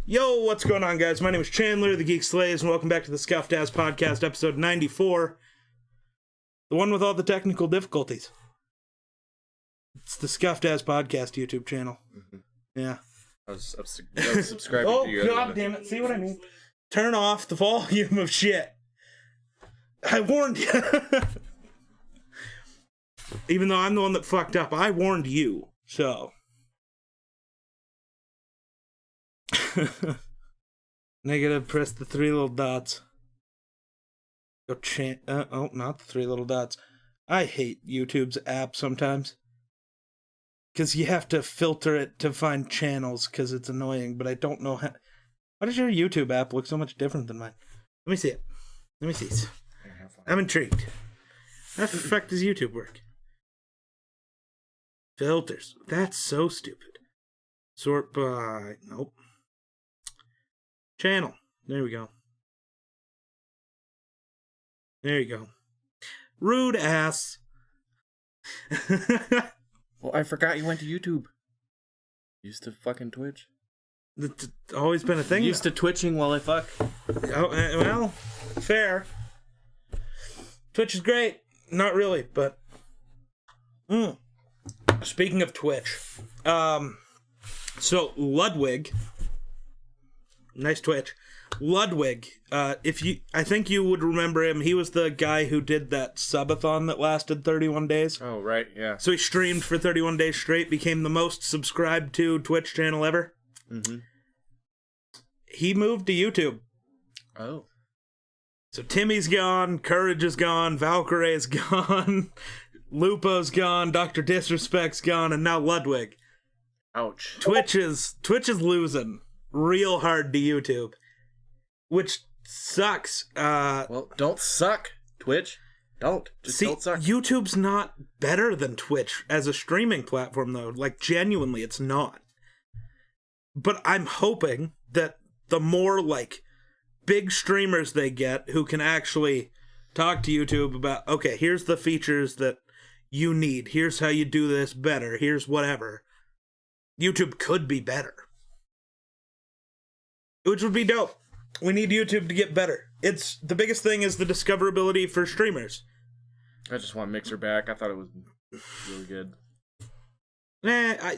Yo, what's going on, guys? My name is Chandler, the Geek Slays, and welcome back to the Scuffed Ass Podcast, episode 94. The one with all the technical difficulties. It's the Scuffed Ass Podcast YouTube channel. Mm-hmm. Yeah. I was subscribing to you. Oh, god damn it. See what I mean? Turn off the volume of shit. I warned you. Even though I'm the one that fucked up, I warned you, so... Negative, press the three little dots. Go not the three little dots. I hate YouTube's app sometimes. Because you have to filter it to find channels because it's annoying, but I don't know how... Why does your YouTube app look so much different than mine? Let me see it. Let me see it. I'm intrigued. How the fuck does YouTube work? Filters. That's so stupid. Sort by... Nope. Channel. There we go. There you go. Rude ass. Well, I forgot you went to YouTube. Used to fucking Twitch. It's always been a thing. Used to twitching while I fuck. Oh, well, fair. Twitch is great. Not really, but... Speaking of Twitch. So, Ludwig... Nice Twitch. Ludwig, I think you would remember him. He was the guy who did that subathon that lasted 31 days. Oh, right, yeah. So he streamed for 31 days straight, became the most subscribed to Twitch channel ever. Mm-hmm. He moved to YouTube. Oh. So Timmy's gone, Courage is gone, Valkyrie's gone, Lupo's gone, Dr. Disrespect's gone, and now Ludwig. Ouch. Twitch is losing real hard to YouTube, which sucks. Well, don't suck, Twitch. Don't suck. YouTube's not better than Twitch as a streaming platform, though. Like, genuinely, it's not. But I'm hoping that the more, like, big streamers they get who can actually talk to YouTube about, okay, here's the features that you need. Here's how you do this better. Here's whatever. YouTube could be better. Which would be dope. We need YouTube to get better. It's the biggest thing is the discoverability for streamers. I just want Mixer back. I thought it was really good. I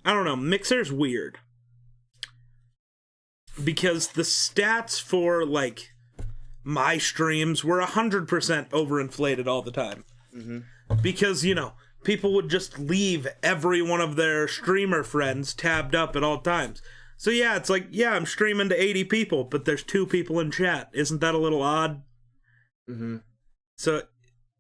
don't know. Mixer's weird. Because the stats for, like, my streams were 100% overinflated all the time. Mm-hmm. Because, people would just leave every one of their streamer friends tabbed up at all times. So yeah, it's like, yeah, I'm streaming to 80 people, but there's 2 people in chat. Isn't that a little odd? Mm-hmm. So,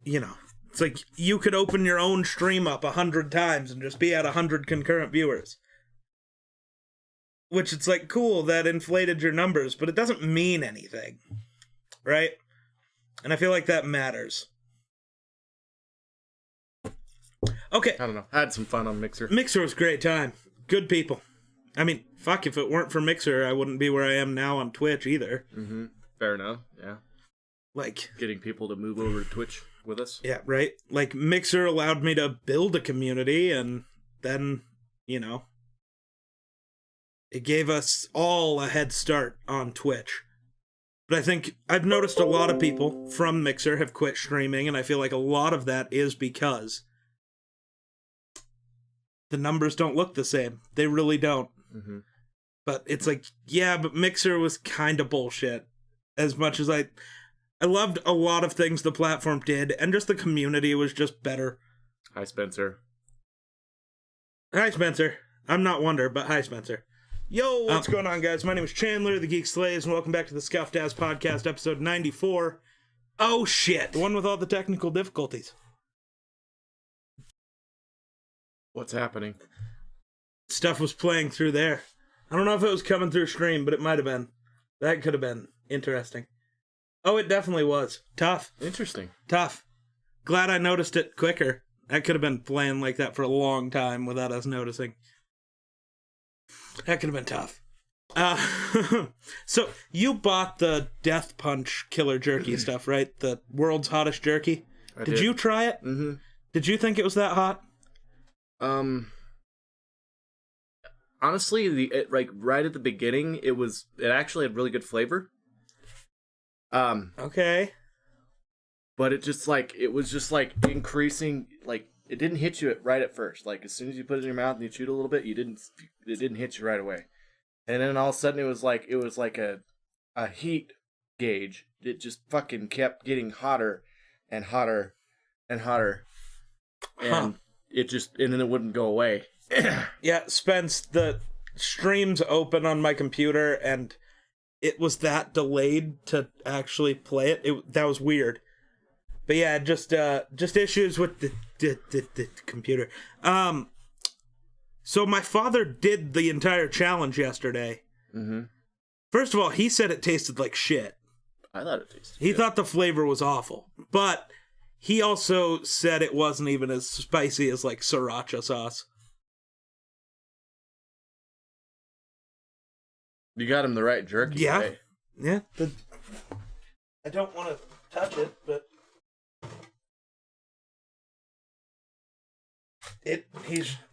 it's like you could open your own stream up 100 times and just be at 100 concurrent viewers. Which it's like, cool, that inflated your numbers, but it doesn't mean anything. Right? And I feel like that matters. Okay. I don't know. I had some fun on Mixer. Mixer was a great time. Good people. I mean, fuck, if it weren't for Mixer, I wouldn't be where I am now on Twitch either. Mm-hmm. Fair enough, yeah. Like... Getting people to move over to Twitch with us. Yeah, right? Like, Mixer allowed me to build a community, and then, it gave us all a head start on Twitch. But I think I've noticed a lot of people from Mixer have quit streaming, and I feel like a lot of that is because the numbers don't look the same. They really don't. Mm-hmm. But it's like, yeah, but Mixer was kind of bullshit. As much as I loved a lot of things the platform did, and just the community was just better. Hi, Spencer. Hi, Spencer. I'm not Wonder, but hi, Spencer. Yo, what's going on, guys? My name is Chandler, the Geek Slays, and welcome back to the Scuffed Ass Podcast, episode 94. Oh, shit. The one with all the technical difficulties. What's happening? Stuff was playing through there. I don't know if it was coming through stream, but it might have been. That could have been interesting. Oh, it definitely was. Tough. Interesting. Tough. Glad I noticed it quicker. That could have been playing like that for a long time without us noticing. That could have been tough. So, you bought the Death Punch Killer Jerky stuff, right? The world's hottest jerky? Did you try it? Mm-hmm. Did you think it was that hot? honestly, right at the beginning, it actually had really good flavor. Okay. But it was just like increasing, like it didn't hit you right at first. Like as soon as you put it in your mouth and you chewed a little bit, it didn't hit you right away. And then all of a sudden it was like a heat gauge. It just fucking kept getting hotter and hotter and hotter. And and then it wouldn't go away. Yeah, Spence, the stream's open on my computer and it was that delayed to actually play it. That was weird. But yeah, just issues with the computer. So my father did the entire challenge yesterday. Mm-hmm. First of all, he said it tasted like shit. I thought it tasted He thought the flavor was awful. But he also said it wasn't even as spicy as like sriracha sauce. You got him the right jerky. Yeah. Right? Yeah. I don't want to touch it, but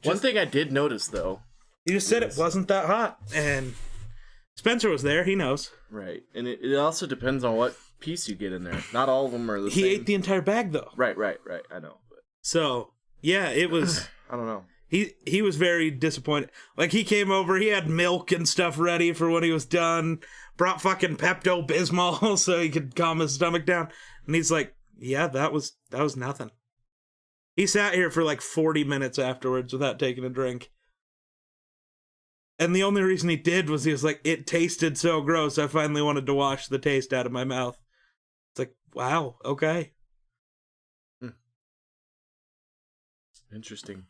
one thing I did notice though. He just said it wasn't that hot, and Spencer was there. He knows. Right, and it also depends on what piece you get in there. Not all of them are the same. He ate the entire bag though. Right. I know. But... So yeah, it was. I don't know. He was very disappointed. Like he came over, he had milk and stuff ready for when he was done. Brought fucking Pepto-Bismol so he could calm his stomach down. And he's like, "Yeah, that was nothing." He sat here for like 40 minutes afterwards without taking a drink. And the only reason he did was he was like, it tasted so gross, I finally wanted to wash the taste out of my mouth. It's like, wow, okay. Interesting.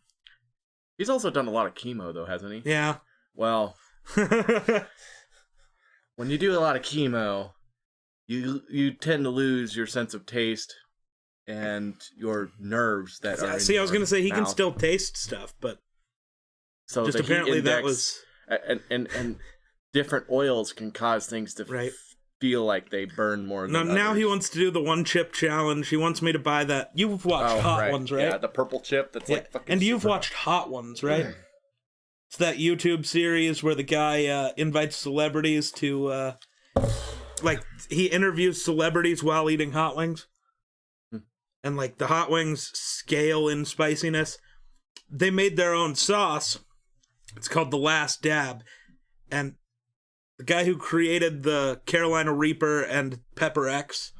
He's also done a lot of chemo, though, hasn't he? Yeah. Well, when you do a lot of chemo, you tend to lose your sense of taste and your nerves that are. See, I was going to say he mouth. can still taste stuff, but so just apparently that was and different oils can cause things to feel like they burn more. Than now others. he wants to do the one chip challenge. He wants me to buy that. You've watched Hot Ones, right? Yeah, the purple chip that's like fucking. And you've watched Hot Ones, right? It's that YouTube series where the guy invites celebrities to, he interviews celebrities while eating hot wings. And, like, the hot wings scale in spiciness. They made their own sauce. It's called The Last Dab. And the guy who created the Carolina Reaper and Pepper X.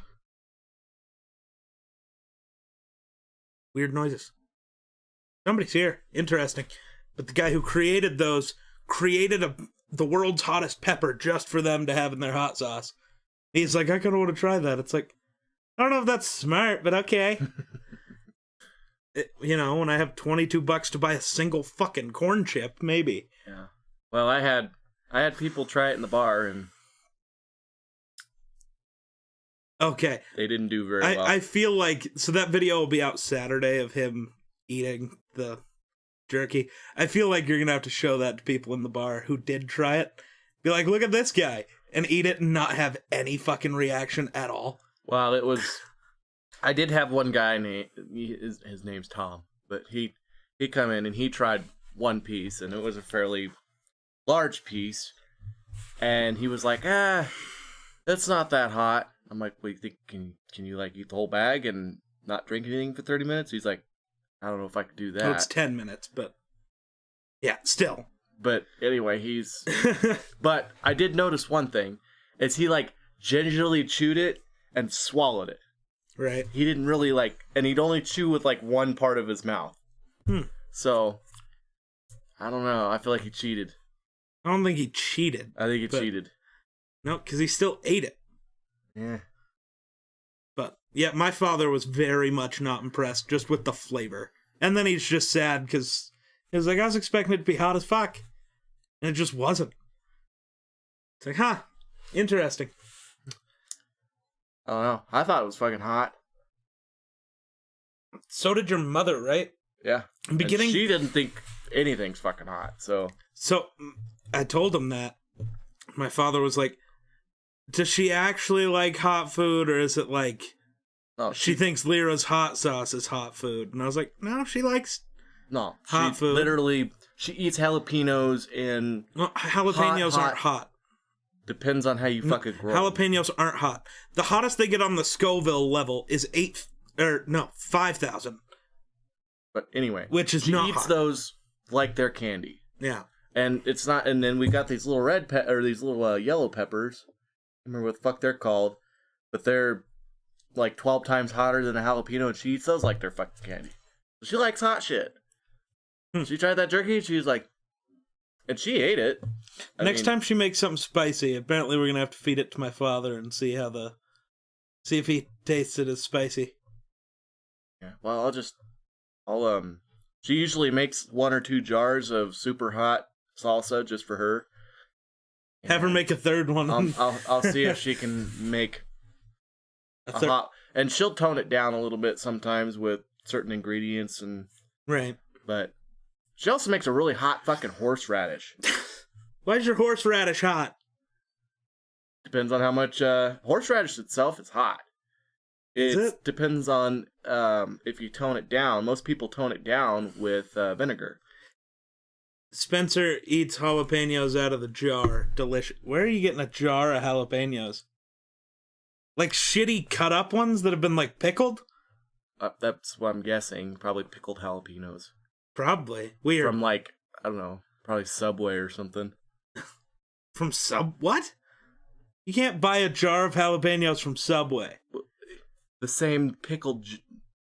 Weird noises. Somebody's here. Interesting. But the guy who created those created the world's hottest pepper just for them to have in their hot sauce. He's like, I kind of want to try that. It's like, I don't know if that's smart, but okay. When I have $22 to buy a single fucking corn chip, maybe. Yeah. Well, I had people try it in the bar, and okay, they didn't do very well. I feel like that video will be out Saturday of him eating the jerky. I feel like you're gonna have to show that to people in the bar who did try it. Be like, look at this guy, and eat it and not have any fucking reaction at all. Well, it was. I did have one guy his name's Tom, but he come in and he tried one piece, and it was a fairly large piece, and he was like, that's not that hot. I'm like, well, you think can you like eat the whole bag and not drink anything for 30 minutes? He's like, I don't know if I could do that. Well, it's 10 minutes, but yeah, still. But anyway, but I did notice one thing, is he like gingerly chewed it and swallowed it. Right. He didn't really and he'd only chew with like one part of his mouth. So, I don't know. I feel like he cheated. I don't think he cheated. I think he cheated. No, because he still ate it. Yeah. But, yeah, my father was very much not impressed just with the flavor. And then he's just sad because he was like, I was expecting it to be hot as fuck. And it just wasn't. It's like, interesting. I don't know. I thought it was fucking hot. So did your mother, right? Yeah. In the beginning, and she didn't think anything's fucking hot, so I told him that. My father was like, does she actually like hot food, or is it like she thinks Lyra's hot sauce is hot food? And I was like, no, she likes hot food. Literally, She eats jalapenos and Well, jalapenos aren't hot. Depends on how you fucking grow. Jalapenos aren't hot. The hottest they get on the Scoville level is 5,000. But anyway, which is she not eats hot. those like they're candy. Yeah. And it's not. And then we got these little these little yellow peppers. I don't remember what the fuck they're called, but they're like 12 times hotter than a jalapeno, and she eats those like they're fucking candy. She likes hot shit. She tried that jerky, she was like, and she ate it. Next time she makes something spicy, apparently we're gonna have to feed it to my father and see if he tastes it as spicy. Yeah. Well, she usually makes 1 or 2 jars of super hot salsa just for her. Have her make a third one. I'll see if she can make a hot, and she'll tone it down a little bit sometimes with certain ingredients and right. But she also makes a really hot fucking horseradish. Why is your horseradish hot? Depends on how much horseradish itself is hot. It depends on if you tone it down. Most people tone it down with vinegar. Spencer eats jalapenos out of the jar. Delicious. Where are you getting a jar of jalapenos? Like shitty cut up ones that have been like pickled? That's what I'm guessing. Probably pickled jalapenos. Probably. Weird. From like, I don't know, probably Subway or something. From what? You can't buy a jar of jalapenos from Subway. The same pickled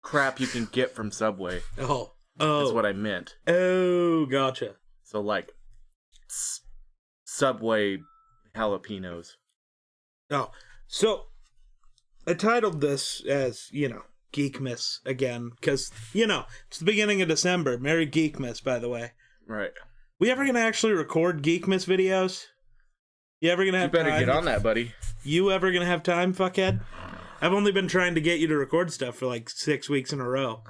crap you can get from Subway. Oh. That's what I meant. Oh, gotcha. So like, Subway jalapenos. Oh, so I titled this as, Geekmas again, because, it's the beginning of December. Merry Geekmas, by the way. Right. We ever gonna actually record Geekmas videos? You ever gonna have time? You better get on that, buddy. You ever gonna have time, fuckhead? I've only been trying to get you to record stuff for like 6 weeks in a row.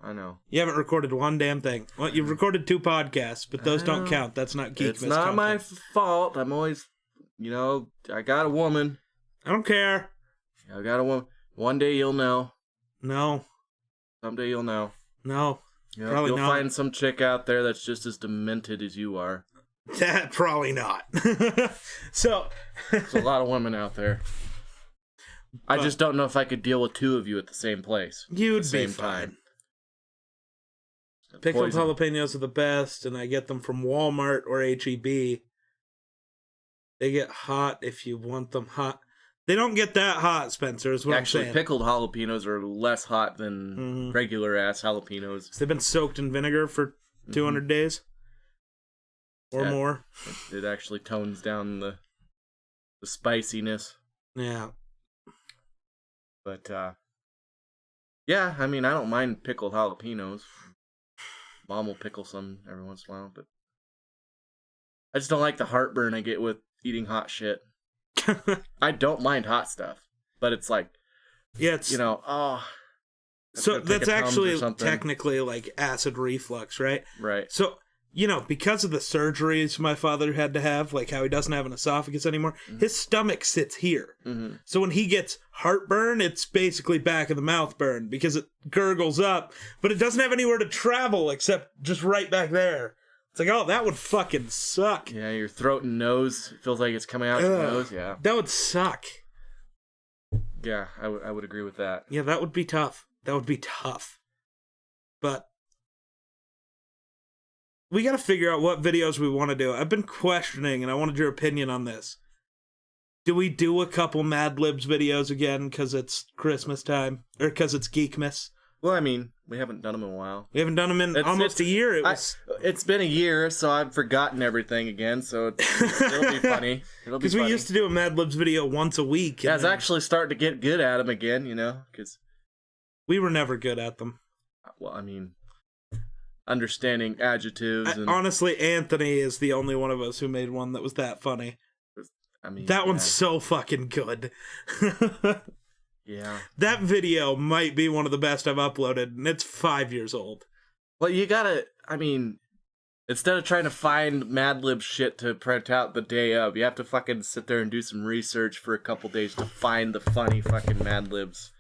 I know. You haven't recorded one damn thing. Well, you've recorded 2 podcasts, but those don't count. That's not Geekmas. It's not my fault. I'm always, I got a woman. I don't care. I got a woman. One day you'll know. No. Someday you'll know. No. Probably you'll not. find some chick out there that's just as demented as you are. That probably not. So there's a lot of women out there. I just don't know if I could deal with 2 of you at the same place. You'd be fine. Pickled jalapenos are the best, and I get them from Walmart or HEB. They get hot if you want them hot. They don't get that hot, Spencer, is what I'm saying. Pickled jalapenos are less hot than regular-ass jalapenos. They've been soaked in vinegar for 200 days. Or more. It actually tones down the spiciness. Yeah. But, yeah, I mean, I don't mind pickled jalapenos. Mom will pickle some every once in a while, but I just don't like the heartburn I get with eating hot shit. I don't mind hot stuff, but it's like, yeah, it's So that's actually technically like acid reflux, right? Right. So, because of the surgeries my father had to have, like how he doesn't have an esophagus anymore, his stomach sits here. Mm-hmm. So when he gets heartburn, it's basically back of the mouth burn because it gurgles up, but it doesn't have anywhere to travel except just right back there. It's like, oh, that would fucking suck. Yeah, your throat and nose feels like it's coming out your nose. Yeah, that would suck. Yeah, I would agree with that. Yeah, that would be tough. But we got to figure out what videos we want to do. I've been questioning, and I wanted your opinion on this. Do we do a couple Mad Libs videos again because it's Christmas time? Or because it's Geekmas? Well, I mean, we haven't done them in a while. We haven't done them in almost a year. It's been a year, so I've forgotten everything again, so it'll be funny. Because we used to do a Mad Libs video once a week. Yeah, I was actually starting to get good at them again, because we were never good at them. Well, I mean, understanding adjectives. Honestly, Anthony is the only one of us who made one that was that funny. I mean, that one's so fucking good. Yeah. That video might be one of the best I've uploaded, and it's 5 years old. Well, you gotta, instead of trying to find Mad Lib shit to print out the day of, you have to fucking sit there and do some research for a couple days to find the funny fucking Mad Libs.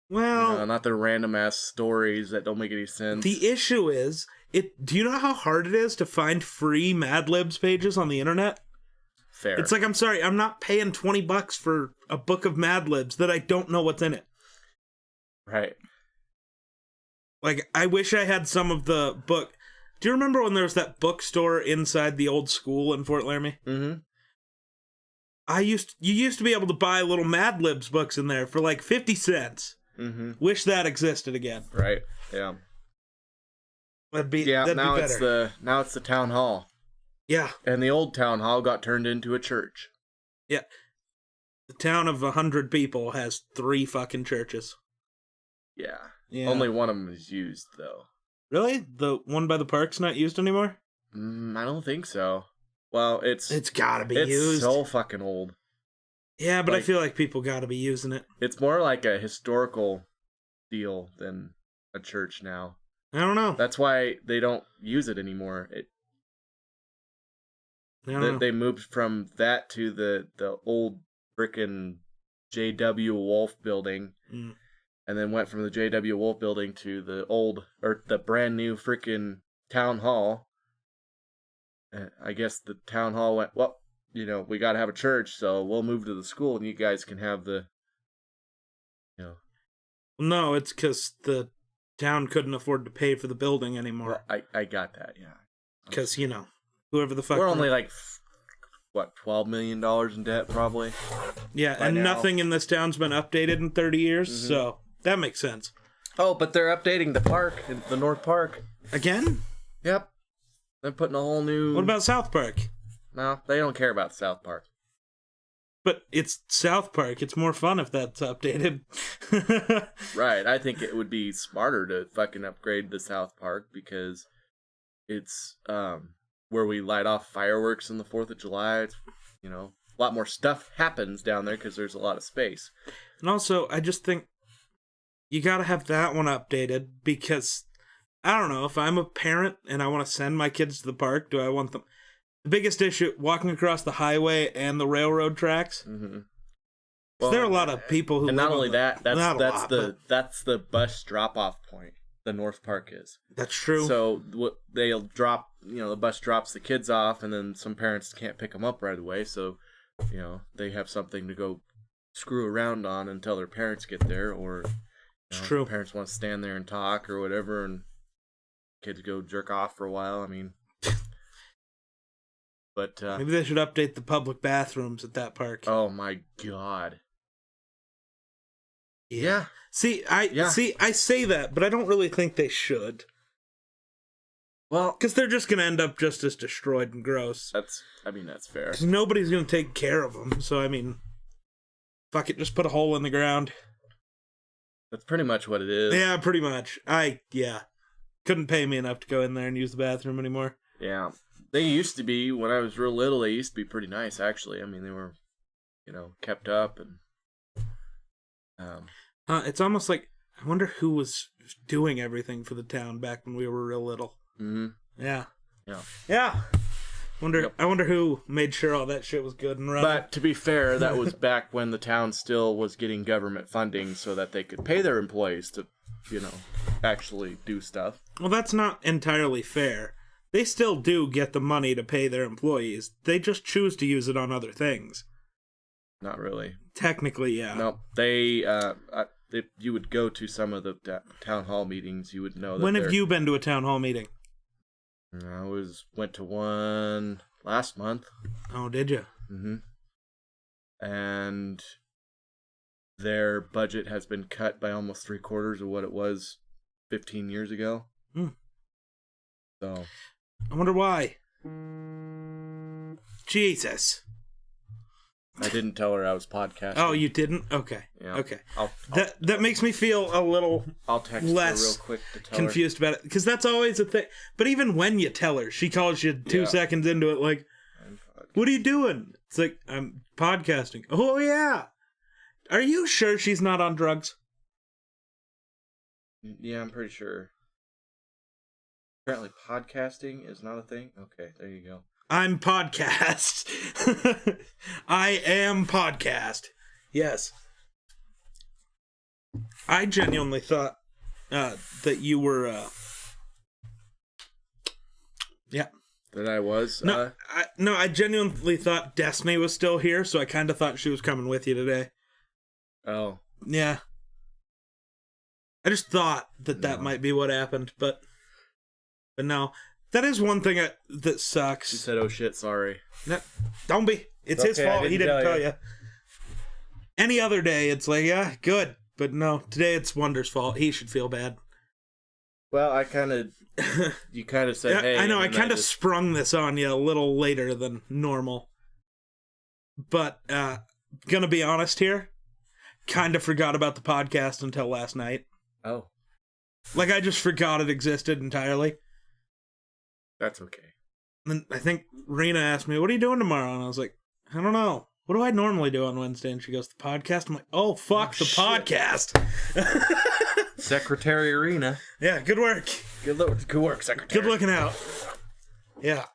Well, not the random ass stories that don't make any sense. the issue is, do you know how hard it is to find free Mad Libs pages on the internet? Fair. It's like, I'm sorry, I'm not paying $20 for a book of Mad Libs that I don't know what's in it. Right. Like, I wish I had some of the book. Do you remember when there was that bookstore inside the old school in Fort Laramie? Mm-hmm. You used to be able to buy little Mad Libs books in there for like 50 cents. Mm-hmm. Wish that existed again. Right. Yeah. That'd be now better. It's the town hall. Yeah. And the old town hall got turned into a church. Yeah. The town of 100 people has 3 fucking churches. Yeah. Yeah. Only one of them is used, though. Really? The one by the park's not used anymore? I don't think so. Well, it's gotta be used. It's so fucking old. Yeah, but I feel like people gotta be using it. It's more like a historical deal than a church now. I don't know. That's why they don't use it anymore. They moved from that to the old frickin' J.W. Wolf building, and then went from the J.W. Wolf building to the brand new frickin' town hall. I guess the town hall went, well, we gotta have a church, so we'll move to the school, and you guys can have the, No, it's because the town couldn't afford to pay for the building anymore. Well, I got that, yeah. Because, whoever the fuck... We're only like, $12 million in debt, probably? Yeah, and nothing in this town's been updated in 30 years, so that makes sense. Oh, but they're updating the park, the North Park. Again? Yep. They're putting a whole new... What about South Park? No, they don't care about South Park. But it's South Park. It's more fun if that's updated. Right. I think it would be smarter to fucking upgrade the South Park because it's where we light off fireworks on the 4th of July. It's, a lot more stuff happens down there because there's a lot of space. And also, I just think you gotta have that one updated because, I don't know, if I'm a parent and I want to send my kids to the park, do I want them... The biggest issue, walking across the highway and the railroad tracks. Mm-hmm. Well, there are a lot of people who... And not only that, that's the bus drop-off point. The North Park is. That's true. So they'll drop, the bus drops the kids off, and then some parents can't pick them up right away. So, they have something to go screw around on until their parents get there, or it's true. Parents want to stand there and talk or whatever, and kids go jerk off for a while. I mean, but maybe they should update the public bathrooms at that park. Oh my god. Yeah. See, I say that, but I don't really think they should. Well, because they're just going to end up just as destroyed and gross. That's fair. Because nobody's going to take care of them. So, fuck it, just put a hole in the ground. That's pretty much what it is. Yeah, pretty much. Couldn't pay me enough to go in there and use the bathroom anymore. Yeah. They used to be, when I was real little, they used to be pretty nice, actually. I mean, they were, kept up and... It's almost like, I wonder who was doing everything for the town back when we were real little. Mm-hmm. Yeah. Yeah. Yeah. I wonder who made sure all that shit was good and running. But to be fair, that was back when the town still was getting government funding so that they could pay their employees to, actually do stuff. Well, that's not entirely fair. They still do get the money to pay their employees. They just choose to use it on other things. Not really. Technically, yeah. No, if you would go to some of the town hall meetings, you would know that. When have you been to a town hall meeting? I went to one last month. Oh, did you? Mm-hmm. And their budget has been cut by almost 3/4 of what it was 15 years ago. So, I wonder why. Jesus. I didn't tell her I was podcasting. Oh, you didn't? Okay. Yeah. Okay. That makes me feel a little I'll text less her real quick to tell confused about it. Because that's always a thing. But even when you tell her, she calls you 2 seconds into it like, what are you doing? It's like, I'm podcasting. Oh, yeah. Are you sure she's not on drugs? Yeah, I'm pretty sure. Apparently podcasting is not a thing. Okay, there you go. I'm podcast. I am podcast. Yes. I genuinely thought that you were... Yeah. That I was? No, I genuinely thought Destiny was still here, so I kind of thought she was coming with you today. Oh. Yeah. I just thought that might be what happened, but no. That is one thing that sucks. She said, oh shit, sorry. No, don't be. It's his fault. He didn't tell you. Any other day, it's like, yeah, good. But no, today it's Wonder's fault. He should feel bad. Well, you kind of said, hey. I know, I kind of sprung this on you a little later than normal. But, gonna be honest here, kind of forgot about the podcast until last night. Oh. Like, I just forgot it existed entirely. That's okay. And I think Rena asked me, what are you doing tomorrow? And I was like, I don't know. What do I normally do on Wednesday? And she goes, the podcast. I'm like, oh, fuck, the podcast. Secretary Arena. Yeah, good work. Good work, Secretary. Good looking out. Yeah.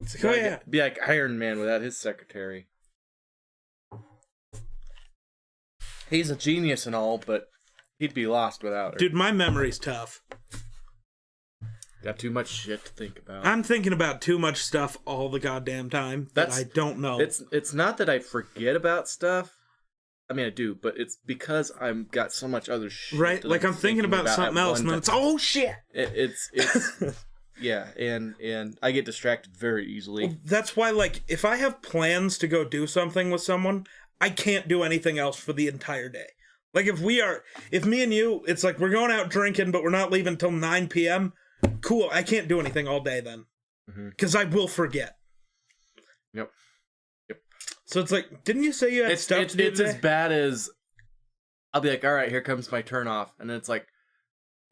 It's like, oh, yeah. Be like Iron Man without his secretary. He's a genius and all, but he'd be lost without her. Dude, my memory's tough. Got too much shit to think about. I'm thinking about too much stuff all the goddamn time that I don't know. It's not that I forget about stuff. I mean, I do, but it's because I've got so much other shit. Right? Like I'm thinking about something else, and then it's, oh shit! It's yeah, and I get distracted very easily. Well, that's why, like, if I have plans to go do something with someone, I can't do anything else for the entire day. Like, if me and you, it's like we're going out drinking, but we're not leaving till 9 p.m., cool, I can't do anything all day then. Because I will forget. Yep. So it's like, didn't you say you had stuff to do today? It's as bad as, I'll be like, all right, here comes my turn off. And then it's like,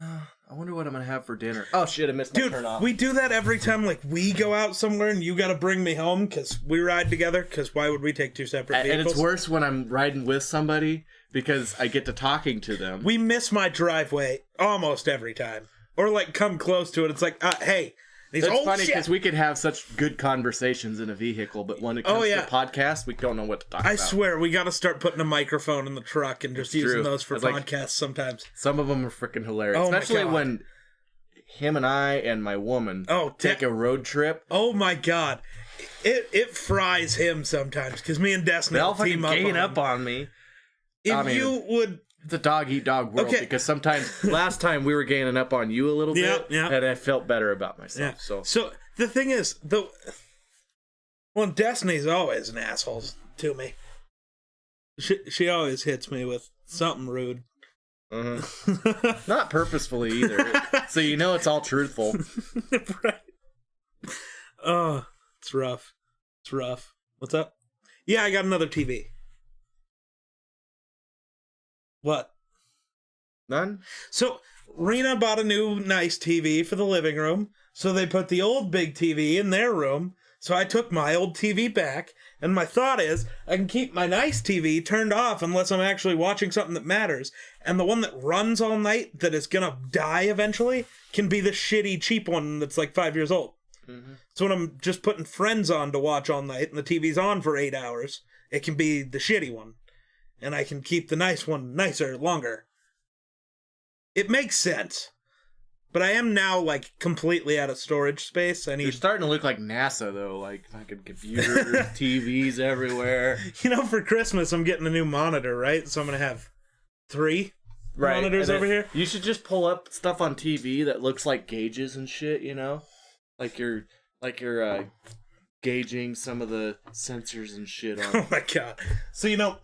I wonder what I'm going to have for dinner. Oh shit, I missed my turn off. We do that every time, like, we go out somewhere and you got to bring me home because we ride together, because why would we take two separate vehicles? And it's worse when I'm riding with somebody because I get to talking to them. We miss my driveway almost every time. Or, like, come close to it. It's like, hey. It's funny because we could have such good conversations in a vehicle, but when it comes to podcast, we don't know what to talk about. I swear, we got to start putting a microphone in the truck and just using those for podcasts sometimes. Some of them are freaking hilarious. Especially when him and I and my woman take a road trip. Oh, my God. It fries him sometimes because me and Destiny will team up on me. You would... It's a dog-eat-dog world because sometimes, last time we were gaining up on you a little bit, and I felt better about myself. Yeah. So the thing is, Destiny's always an asshole to me. She always hits me with something rude. Not purposefully either. So you know it's all truthful. Right. Oh, it's rough. It's rough. What's up? Yeah, I got another TV. What? None? So, Rena bought a new nice TV for the living room, so they put the old big TV in their room, so I took my old TV back, and my thought is, I can keep my nice TV turned off unless I'm actually watching something that matters, and the one that runs all night, that is gonna die eventually, can be the shitty, cheap one that's like 5 years old. So when I'm just putting Friends on to watch all night, and the TV's on for 8 hours, it can be the shitty one. And I can keep the nice one nicer, longer. It makes sense. But I am now, like, completely out of storage space. You're starting to look like NASA, though. Like, fucking computers, TVs everywhere. You know, for Christmas, I'm getting a new monitor, right? So I'm going to have 3 monitors over here. You should just pull up stuff on TV that looks like gauges and shit, you know? Like you're gauging some of the sensors and shit on. Oh, my God. So, you know...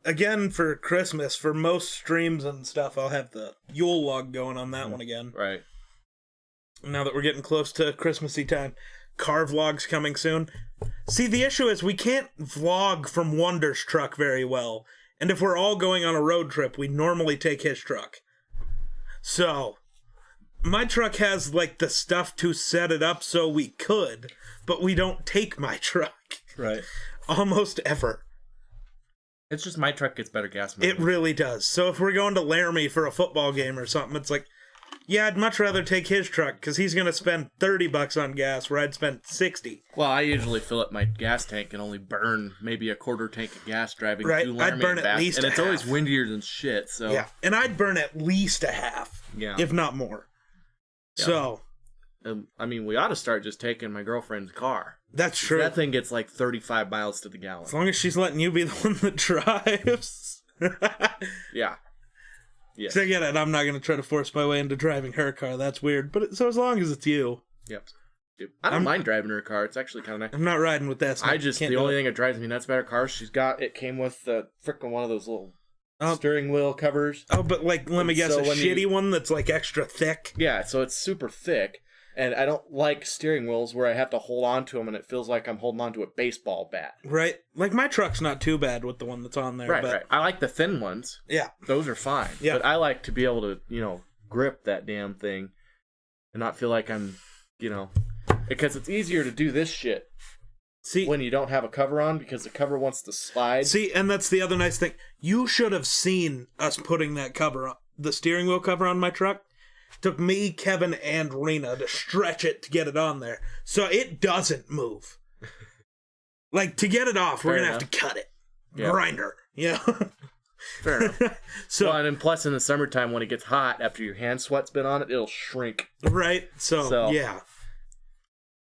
again, for Christmas, for most streams and stuff, I'll have the Yule log going on that one again. Right. Now that we're getting close to Christmassy time. Car vlogs coming soon. See, the issue is we can't vlog from Wonder's truck very well. And if we're all going on a road trip, we normally take his truck. So, my truck has, like, the stuff to set it up so we could, but we don't take my truck. Right. Almost ever. It's just my truck gets better gas mileage. It really does. So if we're going to Laramie for a football game or something, it's like, Yeah, I'd much rather take his truck, because he's going to spend $30 on gas, where I'd spend $60. Well, I usually fill up my gas tank and only burn maybe a quarter tank of gas driving right. to Laramie I'd burn and back. at least and a it's half. always windier than shit, so... Yeah, and I'd burn at least a half, if not more. Yeah. So... I mean, we ought to start just taking my girlfriend's car. That's true. That thing gets like 35 miles to the gallon. As long as she's letting you be the one that drives. Yeah. Yes. So I get it. I'm not going to try to force my way into driving her car. That's weird. But so as long as it's you. Yep. I don't mind driving her car. It's actually kind of nice. I'm not riding with that. So the only thing that drives me nuts about her car, it came with the frickin' one of those little steering wheel covers. Oh, but like, let me guess, a shitty one that's like extra thick? Yeah, so it's super thick. And I don't like steering wheels where I have to hold on to them and it feels like I'm holding on to a baseball bat. Right. Like my truck's not too bad with the one that's on there. Right. I like the thin ones. Yeah. Those are fine. Yeah. But I like to be able to, grip that damn thing and not feel like I'm, because it's easier to do this shit when you don't have a cover on because the cover wants to slide. See, and that's the other nice thing. You should have seen us putting that cover on, the steering wheel cover on my truck. Took me, Kevin, and Rena to stretch it to get it on there. So it doesn't move. Like, to get it off, we're going to have to cut it. Yeah. Grinder. Yeah. Fair enough. And then plus in the summertime when it gets hot, after your hand sweat's been on it, it'll shrink. Right. So yeah.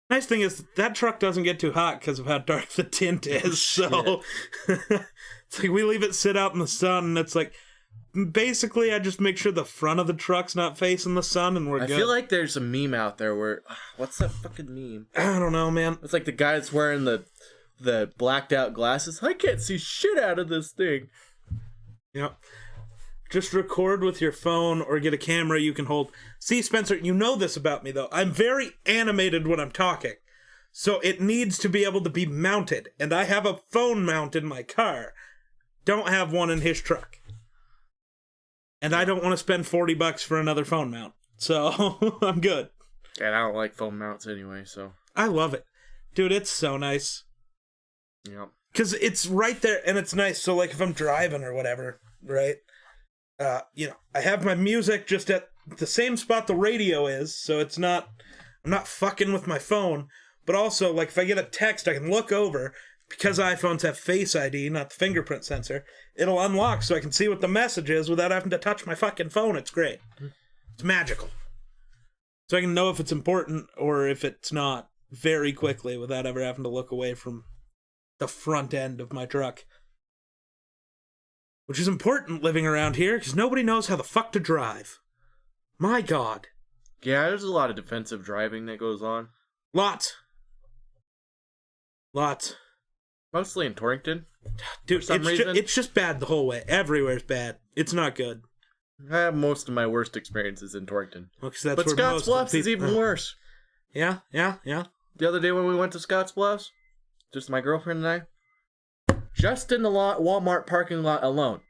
Nice thing is, that truck doesn't get too hot because of how dark the tint is. So it's like we leave it sit out in the sun, and it's like, basically, I just make sure the front of the truck's not facing the sun, and we're good. I feel like there's a meme out there where... What's that fucking meme? I don't know, man. It's like the guy that's wearing the blacked out glasses. I can't see shit out of this thing. Yep. Just record with your phone or get a camera you can hold. See, Spencer, you know this about me, though. I'm very animated when I'm talking. So it needs to be able to be mounted. And I have a phone mount in my car. Don't have one in his truck. And I don't want to spend $40 for another phone mount. So, I'm good. And I don't like phone mounts anyway, so... I love it. Dude, it's so nice. Yeah. Because it's right there, and it's nice. So, like, if I'm driving or whatever, right? I have my music just at the same spot the radio is, so it's not... I'm not fucking with my phone. But also, like, if I get a text, I can look over... Because iPhones have Face ID, not the fingerprint sensor, it'll unlock so I can see what the message is without having to touch my fucking phone. It's great. It's magical. So I can know if it's important or if it's not very quickly without ever having to look away from the front end of my truck. Which is important living around here because nobody knows how the fuck to drive. My God. Yeah, there's a lot of defensive driving that goes on. Lots. Mostly in Torrington. Dude, it's just bad the whole way. Everywhere's bad. It's not good. I have most of my worst experiences in Torrington. Well, that's but where Scotts Bluffs is even worse. Yeah. The other day when we went to Scotts Bluffs, just my girlfriend and I, just in the Walmart parking lot alone,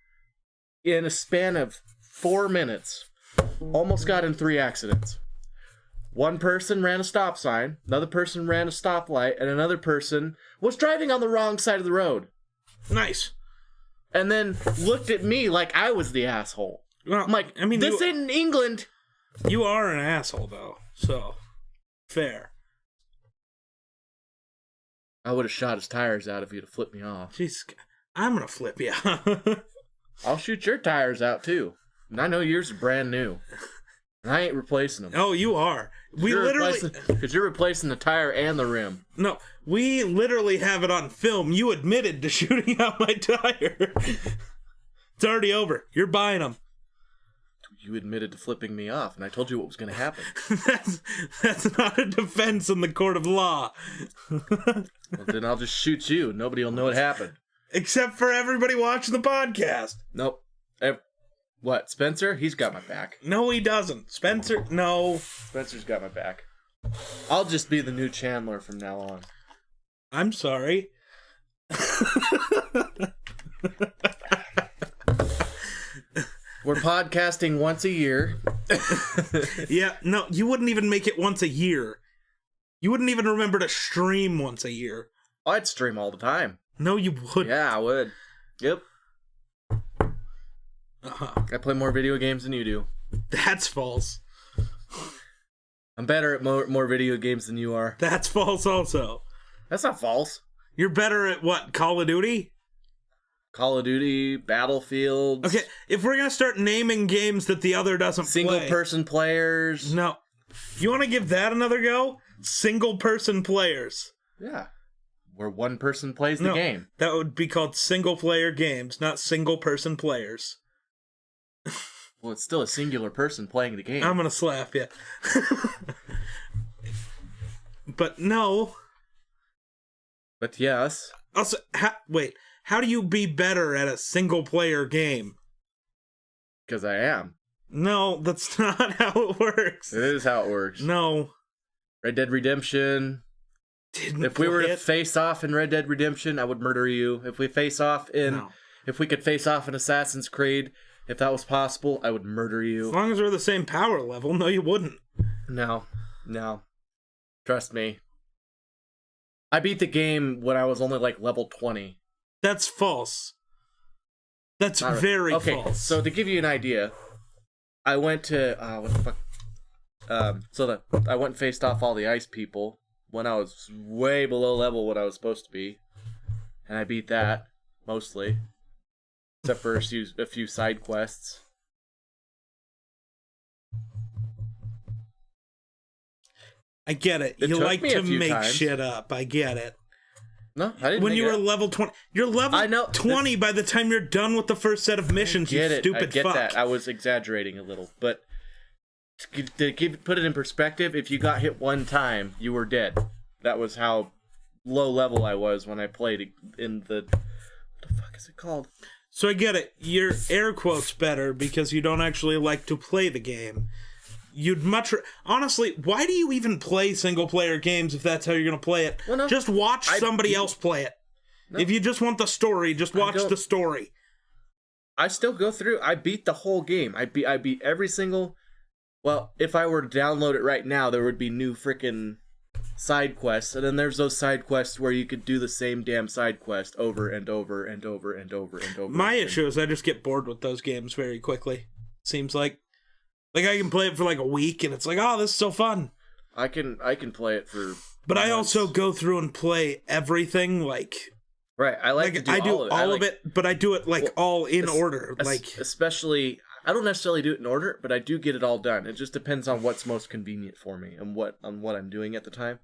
in a span of 4 minutes, almost got in 3 accidents. One person ran a stop sign, another person ran a stoplight, and another person was driving on the wrong side of the road. Nice. And then looked at me like I was the asshole. Well, I'm like, this ain't England. You are an asshole, though, so fair. I would have shot his tires out if he'd have flipped me off. Jeez, I'm gonna flip you. I'll shoot your tires out, too. And I know yours are brand new. And I ain't replacing them. Oh, you are. Because you're replacing the tire and the rim. No, we literally have it on film. You admitted to shooting out my tire. It's already over. You're buying them. You admitted to flipping me off, and I told you what was going to happen. That's not a defense in the court of law. Well, then I'll just shoot you. Nobody will know what happened. Except for everybody watching the podcast. Nope. What, Spencer? He's got my back. No, he doesn't. Spencer, no. Spencer's got my back. I'll just be the new Chandler from now on. I'm sorry. We're podcasting once a year. Yeah, no, you wouldn't even make it once a year. You wouldn't even remember to stream once a year. I'd stream all the time. No, you would. Yeah, I would. Yep. Uh-huh. I play more video games than you do. That's false. I'm better at more video games than you are. That's false also. That's not false. You're better at what, Call of Duty? Call of Duty, Battlefield. Okay, if we're gonna start naming games that the other doesn't play... Single-person players. No. You want to give that another go? Single-person players. Yeah. Where one person plays the game. That would be called single-player games, not single-person players. Well, it's still a singular person playing the game. I'm gonna slap you. But no. But yes. Also, wait. How do you be better at a single-player game? Because I am. No, that's not how it works. It is how it works. No. Red Dead Redemption. If we were to face off in Red Dead Redemption, I would murder you. If we face off in... No. If we could face off in Assassin's Creed, if that was possible, I would murder you. As long as we're the same power level, no, you wouldn't. No. Trust me. I beat the game when I was only like level 20. That's false. That's very false. Okay, so to give you an idea, I went to what the fuck? I went and faced off all the ice people when I was way below level what I was supposed to be, and I beat that mostly, except for a few side quests. I get it. You like to make shit up. I get it. No, I didn't. When you were level 20, you're level 20 by the time you're done with the first set of missions. You stupid I get fuck. that. I was exaggerating a little, but to put it in perspective, if you got hit one time, you were dead. That was how low level I was when I played in the. What the fuck is it called? So I get it. You're air quotes better because you don't actually like to play the game. You'd much... Honestly, why do you even play single-player games if that's how you're going to play it? Well, no, just watch somebody else play it. No. If you just want the story, just watch the story. I still go through... I beat the whole game. I beat every single... Well, if I were to download it right now, there would be new freaking side quests. And then there's those side quests where you could do the same damn side quest over and over and over and over and over. My issue is I just get bored with those games very quickly. Seems like... Like, I can play it for like a week, and it's like, oh, this is so fun. I can play it for... But months. I also go through and play everything, like... Right, I like to do all of it. I do all of it, but I do it, like, all in order. Like, especially... I don't necessarily do it in order, but I do get it all done. It just depends on what's most convenient for me and what I'm doing at the time.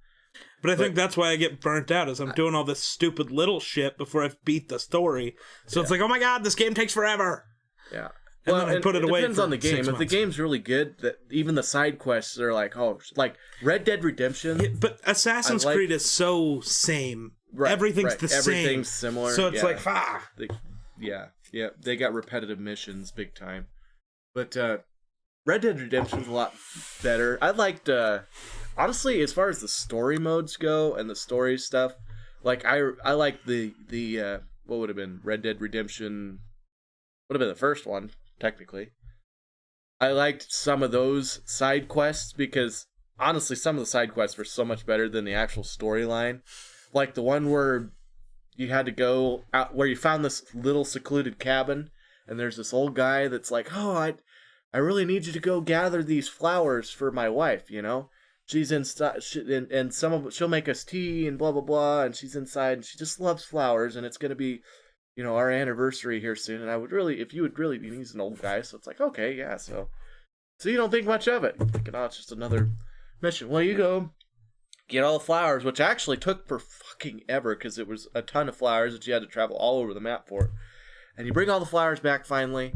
But I think that's why I get burnt out, is I'm doing all this stupid little shit before I've beat the story. So it's like, oh my god, this game takes forever! Yeah. And then I put it away. It depends on the game. If the game's really good, that even the side quests are like, oh, like Red Dead Redemption. Yeah, but Assassin's Creed is so same. Right, Everything's the same. Everything's similar. So it's like, they got repetitive missions big time. But Red Dead Redemption's a lot better. I liked, honestly, as far as the story modes go and the story stuff, like I like the what would have been Red Dead Redemption. Would have been the first one. Technically, I liked some of those side quests because honestly, some of the side quests were so much better than the actual storyline. Like the one where you had to go out where you found this little secluded cabin, and there's this old guy that's like, "Oh, I really need you to go gather these flowers for my wife. You know, she's inside, and some of she'll make us tea and blah blah blah, and she's inside, and she just loves flowers, and it's gonna be." You know, our anniversary here soon, and I would really, if you would really, he's an old guy, so it's like, okay, yeah, so you don't think much of it. You're thinking, oh, it's just another mission. Well, you go get all the flowers, which actually took for fucking ever, because it was a ton of flowers that you had to travel all over the map for. And you bring all the flowers back finally,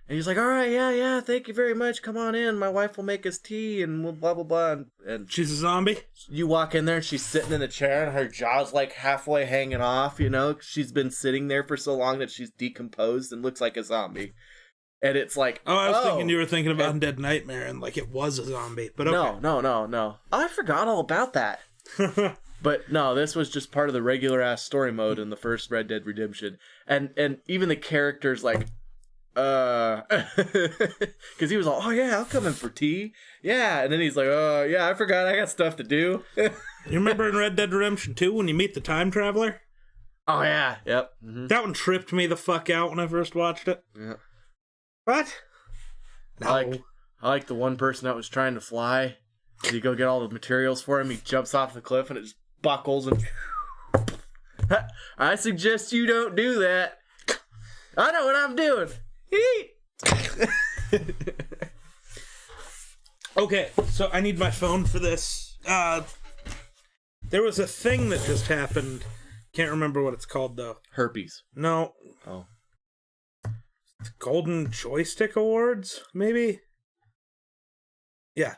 and he's like, all right, yeah, thank you very much, come on in, my wife will make us tea, and blah, blah, blah, and she's a zombie? You walk in there, and she's sitting in the chair, and her jaw's, like, halfway hanging off, you know? She's been sitting there for so long that she's decomposed and looks like a zombie. And it's like, oh, I was thinking you were thinking about Undead Nightmare, and, like, it was a zombie, but okay. No. Oh, I forgot all about that. But, no, this was just part of the regular-ass story mode in the first Red Dead Redemption. And even the characters, like, because he was all, oh yeah, I'll come in for tea, yeah, and then he's like, oh yeah, I forgot I got stuff to do. You remember in Red Dead Redemption 2 when you meet the time traveler? Oh yeah, yep. Mm-hmm. That one tripped me the fuck out when I first watched it. Yeah. What? No. I like the one person that was trying to fly. You go get all the materials for him. He jumps off the cliff and it just buckles and. I suggest you don't do that. I know what I'm doing. Okay, so I need my phone for this. There was a thing that just happened. Can't remember what it's called, though. Herpes. No. Oh. Golden Joystick Awards, maybe? Yeah.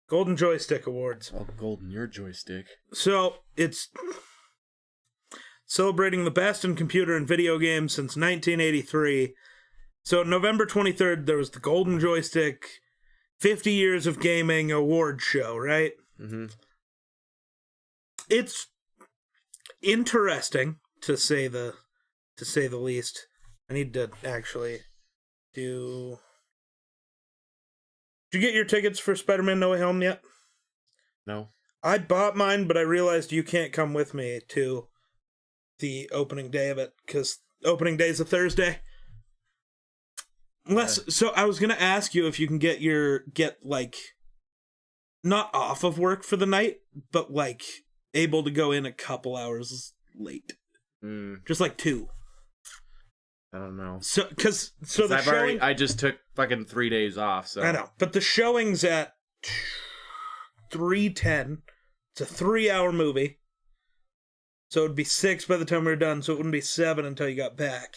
Golden Joystick Awards. Oh, golden, your joystick. So, it's celebrating the best in computer and video games since 1983. So, November 23rd, there was the Golden Joystick 50 Years of Gaming Award show, right? Mm-hmm. It's interesting, to say the least. I need to actually do... Did you get your tickets for Spider-Man No Way Home yet? No. I bought mine, but I realized you can't come with me to the opening day of it, because opening day is a Thursday. So I was going to ask you if you can get not off of work for the night, but able to go in a couple hours late. Just 2. I don't know. So the showing... I just took fucking 3 days off, so... I know, but the showing's at 3:10. It's a 3-hour movie. So it'd be 6 by the time we were done, so it wouldn't be 7 until you got back.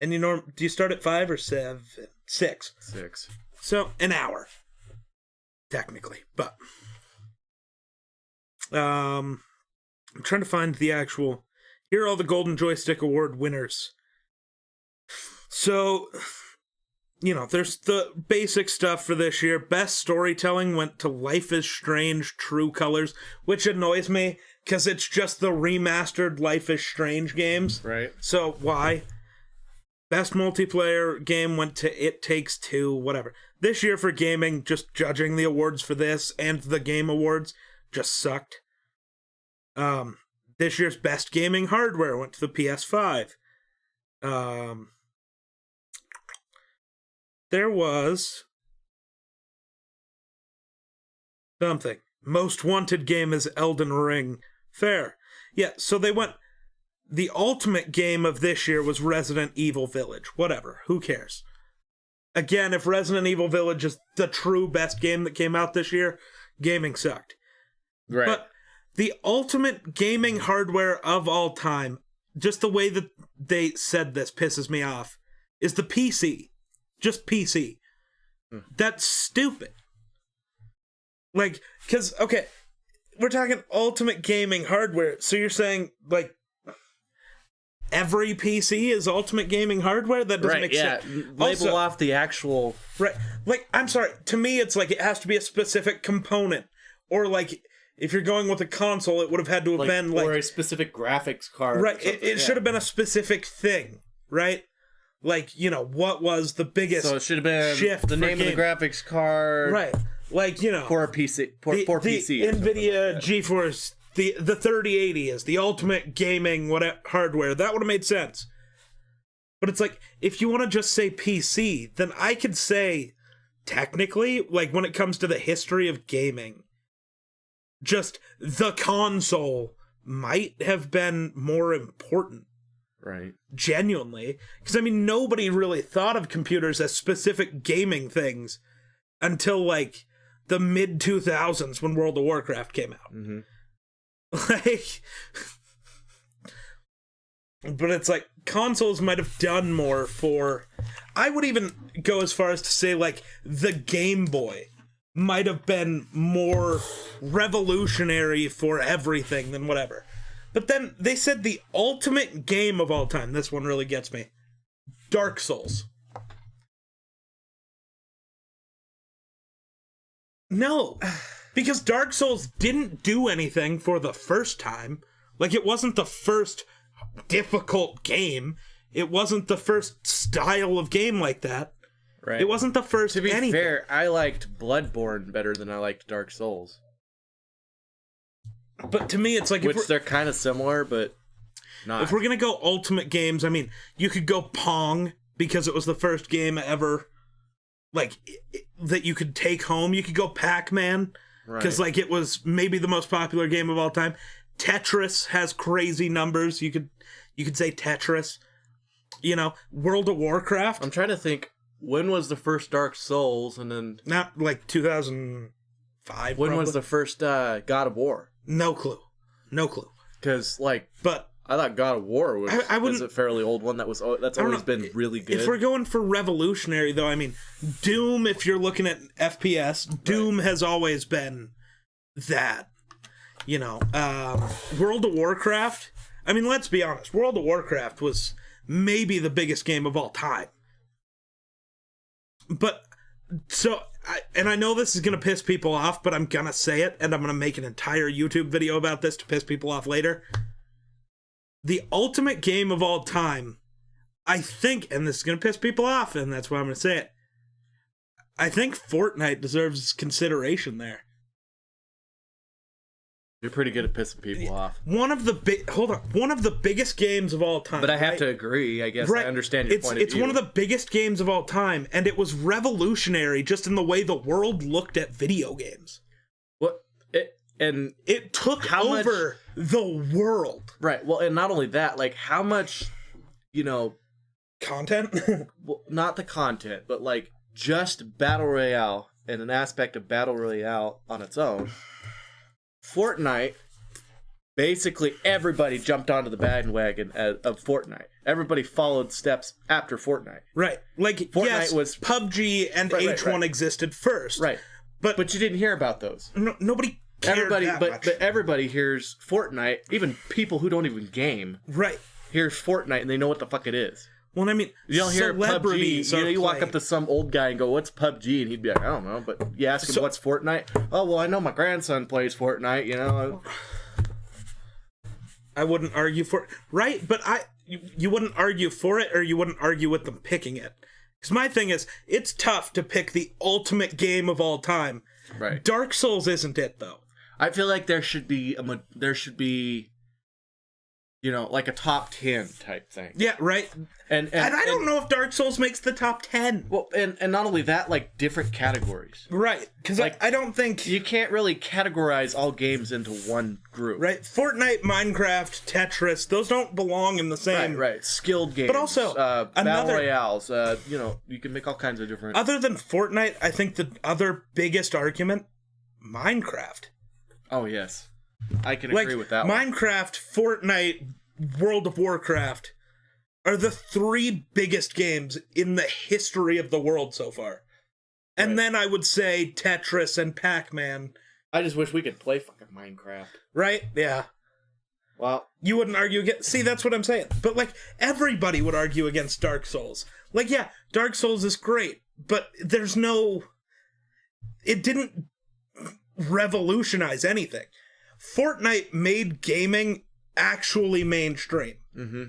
And do you start at 5 or 7? 6. 6. So, an hour. Technically, but... I'm trying to find the actual... Here are all the Golden Joystick Award winners. So, there's the basic stuff for this year. Best storytelling went to Life is Strange True Colors, which annoys me, because it's just the remastered Life is Strange games. Right. So, why? Best multiplayer game went to It Takes Two, whatever. This year for gaming, just judging the awards for this and the Game Awards just sucked. This year's best gaming hardware went to the PS5. There was something. Most wanted game is Elden Ring. Fair. Yeah, so they went... The ultimate game of this year was Resident Evil Village. Whatever. Who cares? Again, if Resident Evil Village is the true best game that came out this year, gaming sucked. Right. But the ultimate gaming hardware of all time, just the way that they said this pisses me off, is the PC. Just PC. That's stupid. Because, okay, we're talking ultimate gaming hardware, so you're saying, every PC is ultimate gaming hardware? That doesn't make sense. Label off the actual... Right. I'm sorry, to me it's it has to be a specific component. Or, if you're going with a console, it would have had to have been, Or a specific graphics card. Right, it should have been a specific thing, right? What was the biggest So it should have been shift the name game? of the graphics card. Right. Core PC. Core PC. NVIDIA GeForce, the 3080 is the ultimate gaming hardware. That would have made sense. But it's if you want to just say PC, then I could say, technically, when it comes to the history of gaming, just the console might have been more important. Right. Genuinely. Because, nobody really thought of computers as specific gaming things until, the mid-2000s when World of Warcraft came out. Mm-hmm. But it's consoles might have done more for... I would even go as far as to say, the Game Boy might have been more revolutionary for everything than whatever. But then they said the ultimate game of all time. This one really gets me. Dark Souls. No. Because Dark Souls didn't do anything for the first time. It wasn't the first difficult game. It wasn't the first style of game like that. Right. It wasn't the first To be anything. fair, I liked Bloodborne better than I liked Dark Souls. But to me, it's Which they're kind of similar, but not. If we're going to go ultimate games, you could go Pong, because it was the first game ever, that you could take home. You could go Pac-Man. because like it was maybe the most popular game of all time. Tetris has crazy numbers. You could say Tetris. You know, World of Warcraft. I'm trying to think, when was the first Dark Souls, and then not like 2005. When probably. was the first God of War? No clue. Because like, but I thought God of War was a fairly old one that's always been really good. If we're going for revolutionary, though, I mean, Doom, if you're looking at FPS, Doom has always been that. You know, World of Warcraft, I mean, let's be honest, World of Warcraft was maybe the biggest game of all time. But, so, I know this is going to piss people off, but I'm going to say it, and I'm going to make an entire YouTube video about this to piss people off later. The ultimate game of all time, I think, and this is going to piss people off, and that's why I'm going to say it, I think Fortnite deserves consideration there. You're pretty good at pissing people off. One of the biggest games of all time. But I have to agree, I guess. Right. I understand your point of view. It's one of the biggest games of all time, and it was revolutionary just in the way the world looked at video games. It took over the world. Right. Well, and not only that, like how much, content? Well, not the content, but like just Battle Royale and an aspect of Battle Royale on its own. Fortnite, basically everybody jumped onto the bandwagon of Fortnite. Everybody followed steps after Fortnite. Right. Like, Fortnite yes, was PUBG and H1 existed first. Right. But you didn't hear about those. Nobody cared that much. But everybody hears Fortnite, even people who don't even game. Right. Hears Fortnite and they know what the fuck it is. Well, I mean, you don't hear PUBG. You walk up to some old guy and go, "What's PUBG?" And he'd be like, "I don't know." But you ask him, "What's Fortnite?" "Oh, well, I know my grandson plays Fortnite." I wouldn't argue for it, right? But you wouldn't argue for it, or you wouldn't argue with them picking it. Because my thing is, it's tough to pick the ultimate game of all time. Right. Dark Souls isn't it though. I feel like there should be like a top 10 type thing. Yeah, right. And I don't know if Dark Souls makes the top 10. Well, and not only that, like different categories. Right. Because like, I don't think you can't really categorize all games into one group. Right. Fortnite, Minecraft, Tetris, those don't belong in the same. Right. Skilled games. But also battle royales. You can make all kinds of different. Other than Fortnite, I think the other biggest argument, Minecraft. Oh yes. I can agree with that one. Minecraft, Fortnite, World of Warcraft are the three biggest games in the history of the world so far. And then I would say Tetris and Pac-Man. I just wish we could play fucking Minecraft. Right? Yeah. Well, you wouldn't argue against... See, that's what I'm saying. But, like, everybody would argue against Dark Souls. Like, yeah, Dark Souls is great, but there's no... It didn't revolutionize anything. Fortnite made gaming actually mainstream. Mm-hmm.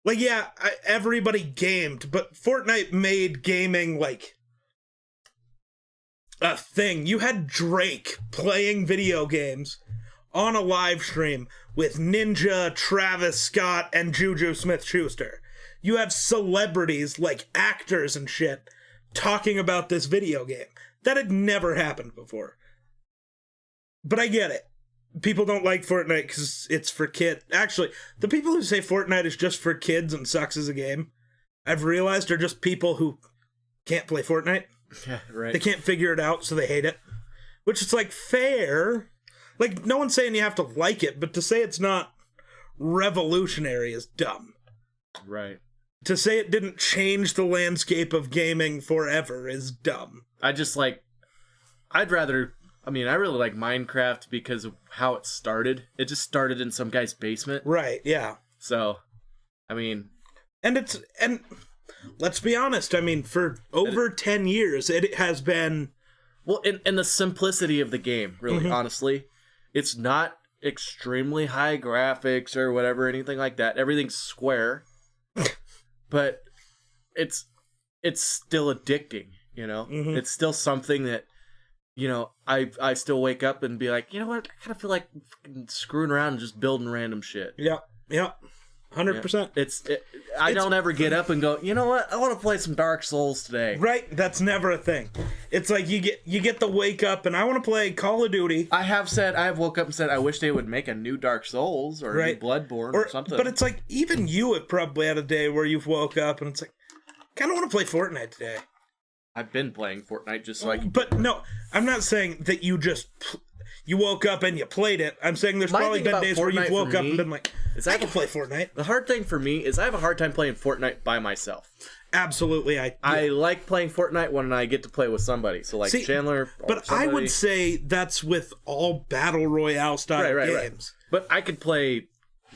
Like, yeah, everybody gamed, but Fortnite made gaming, like, a thing. You had Drake playing video games on a live stream with Ninja, Travis Scott, and Juju Smith-Schuster. You have celebrities, like actors and shit, talking about this video game. That had never happened before. But I get it. People don't like Fortnite because it's for kids. Actually, the people who say Fortnite is just for kids and sucks as a game, I've realized are just people who can't play Fortnite. Yeah, right. They can't figure it out, so they hate it. Which is, like, fair. Like, no one's saying you have to like it, but to say it's not revolutionary is dumb. Right. To say it didn't change the landscape of gaming forever is dumb. I really like Minecraft because of how it started. It just started in some guy's basement. Right, yeah. So, I mean... And let's be honest, I mean, for over 10 years, it has been... Well, and the simplicity of the game, really, honestly. It's not extremely high graphics or whatever, anything like that. Everything's square. But it's still addicting, you know? Mm-hmm. It's still something that... I still wake up and be like, you know what? I kind of feel like fucking screwing around and just building random shit. Yeah. 100%. I don't ever get up and go, you know what? I want to play some Dark Souls today. Right? That's never a thing. It's like you get the wake up and I want to play Call of Duty. I have woke up and said I wish they would make a new Dark Souls or a new Bloodborne or something. But it's like even you have probably had a day where you've woke up and it's like, kind of want to play Fortnite today. I've been playing Fortnite just like. But no, I'm not saying that you just you woke up and you played it. I'm saying there's probably been days where you've woke up and been like, I can play Fortnite. The hard thing for me is I have a hard time playing Fortnite by myself. Absolutely, I like playing Fortnite when I get to play with somebody. So like Chandler. But somebody. I would say that's with all battle royale style games. Right. But I could play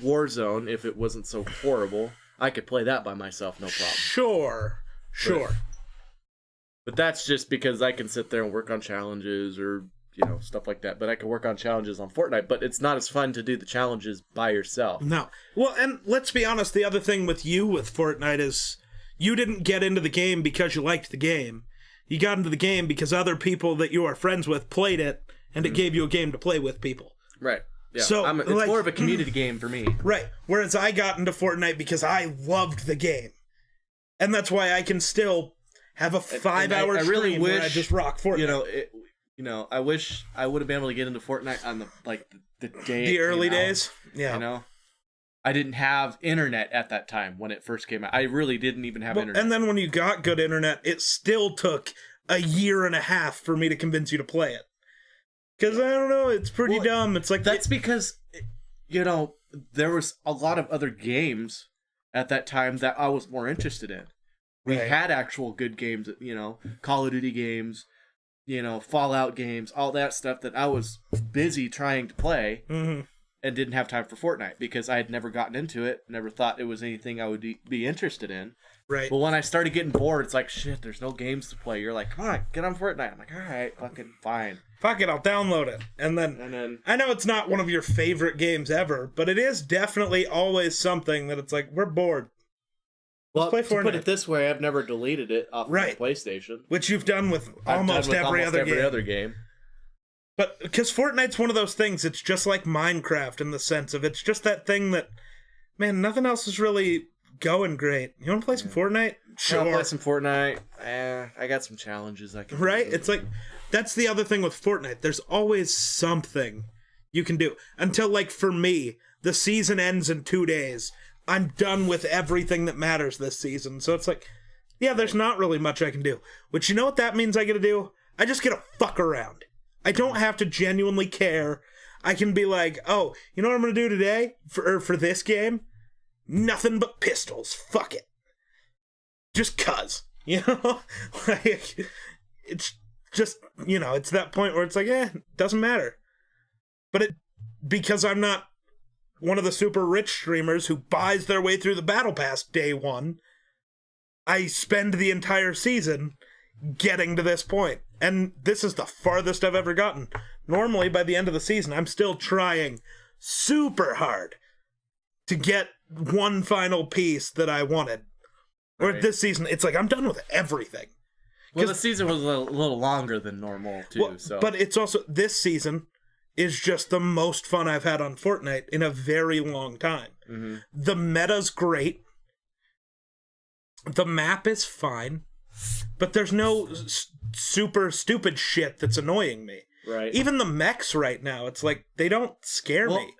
Warzone if it wasn't so horrible. I could play that by myself, no problem. Sure. But that's just because I can sit there and work on challenges or, stuff like that. But I can work on challenges on Fortnite. But it's not as fun to do the challenges by yourself. No. Well, and let's be honest, the other thing with you with Fortnite is you didn't get into the game because you liked the game. You got into the game because other people that you are friends with played it, and it gave you a game to play with people. Right. Yeah. So it's more of a community game for me. Right. Whereas I got into Fortnite because I loved the game. And that's why I can still have a 5-hour stream where I just rock Fortnite. I wish I would have been able to get into Fortnite on the day. The early days? Yeah. I didn't have internet at that time when it first came out. I really didn't even have internet. And then when you got good internet, it still took a year and a half for me to convince you to play it. Because, I don't know, it's pretty dumb. It's like that's because, there was a lot of other games at that time that I was more interested in. We had actual good games, Call of Duty games, Fallout games, all that stuff that I was busy trying to play and didn't have time for Fortnite because I had never gotten into it, never thought it was anything I would be interested in. Right. But when I started getting bored, it's like, shit, there's no games to play. You're like, come on, get on Fortnite. I'm like, all right, fucking fine. Fuck it, I'll download it. And then I know it's not one of your favorite games ever, but it is definitely always something that it's like, we're bored. Well, to put it this way, I've never deleted it off my PlayStation. Which you've done with almost every other game. But because Fortnite's one of those things, it's just like Minecraft in the sense of it's just that thing that, man, nothing else is really going great. You want to play some Fortnite? Sure. I want to play some Fortnite. I got some challenges I can do. Right? It's like, that's the other thing with Fortnite. There's always something you can do. Until, like, for me, the season ends in 2 days. I'm done with everything that matters this season. So it's like, yeah, there's not really much I can do. Which, you know what that means I get to do? I just get to fuck around. I don't have to genuinely care. I can be like, oh, you know what I'm going to do today for this game? Nothing but pistols. Fuck it. Just cuz. Like, it's just, it's that point where it's like, it doesn't matter. But because I'm not one of the super rich streamers who buys their way through the battle pass day one, I spend the entire season getting to this point. And this is the farthest I've ever gotten. Normally, by the end of the season, I'm still trying super hard to get one final piece that I wanted. Or this season, it's like, I'm done with everything. Well, the season was a little longer than normal, too. But it's also, this season is just the most fun I've had on Fortnite in a very long time. Mm-hmm. The meta's great. The map is fine. But there's no super stupid shit that's annoying me. Right. Even the mechs right now, it's like, they don't scare me.